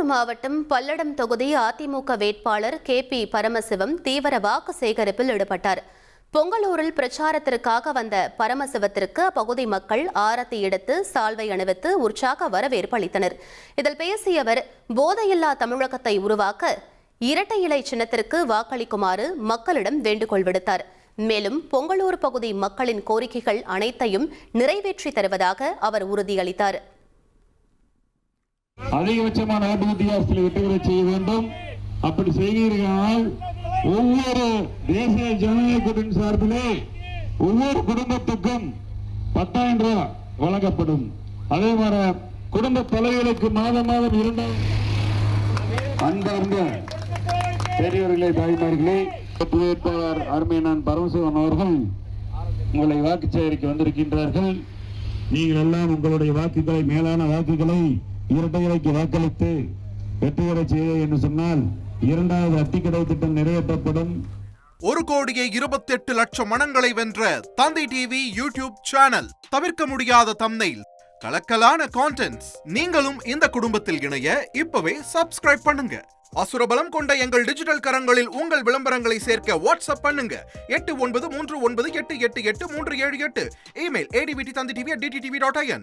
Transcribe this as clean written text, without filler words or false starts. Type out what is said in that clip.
கடலூர் மாவட்டம் பல்லடம் தொகுதி அதிமுக வேட்பாளர் KP பரமசிவம் தீவிர வாக்கு சேகரிப்பில் ஈடுபட்டார். பொங்கலூரில் பிரச்சாரத்திற்காக வந்த பரமசிவத்திற்கு அப்பகுதி மக்கள் ஆரத்தி எடுத்து சால்வை அணிவித்து உற்சாக வரவேற்பு அளித்தனர். இதில் பேசிய அவர், போதையில்லா தமிழகத்தை உருவாக்க இரட்டை இலை சின்னத்திற்கு வாக்களிக்குமாறு மக்களிடம் வேண்டுகோள் விடுத்தார். மேலும் பொங்கலூர் பகுதி மக்களின் கோரிக்கைகள் அனைத்தையும் நிறைவேற்றி தருவதாக அவர் உறுதியளித்தார். அதிகபட்சமான ஓட்டு வித்தியாசத்தில் வெற்றி பெற செய்ய வேண்டும். அப்படி செய்வீர்களால் ஒவ்வொரு தேசிய ஜனநாயக கூட்டணி சார்பிலே ஒவ்வொரு குடும்பத்துக்கும் 10,000 ரூபாய் வழங்கப்படும். அதே மாதிரி குடும்ப தலைவர்களுக்கு மாதம் 2 அன்பார்ந்த பெரியவர்களே, தாய்மார்களே, வேட்பாளர் அருமையான் பரமசிவன் அவர்கள் உங்களை வாக்கு சேகரிக்க வந்திருக்கின்றார்கள். நீங்கள் எல்லாம் உங்களுடைய வாக்குகளை, மேலான வாக்குகளை இரட்டை இலைக்கு வாக்களித்து வெற்றி பெற செய்ய என்று சொன்னால் 2வது அத்திக்கடை திட்டம் நிறைவேற்றப்படும். 1,28,00,000 மனங்களை வென்ற தந்தி டிவி யூடியூப் சேனல். தவிர்க்க முடியாத தம்ப்நெயில், கலக்கலான கான்டென்ட்ஸ். நீங்களும் இந்த குடும்பத்தில் இணைய இப்பவே சப்ஸ்கிரைப் பண்ணுங்க. அசுரபலம் கொண்ட எங்கள் டிஜிட்டல் கரங்களில் உங்கள் விளம்பரங்களை சேர்க்க வாட்ஸ்அப் பண்ணுங்க. 8939888378. Email advttv@dttv.in.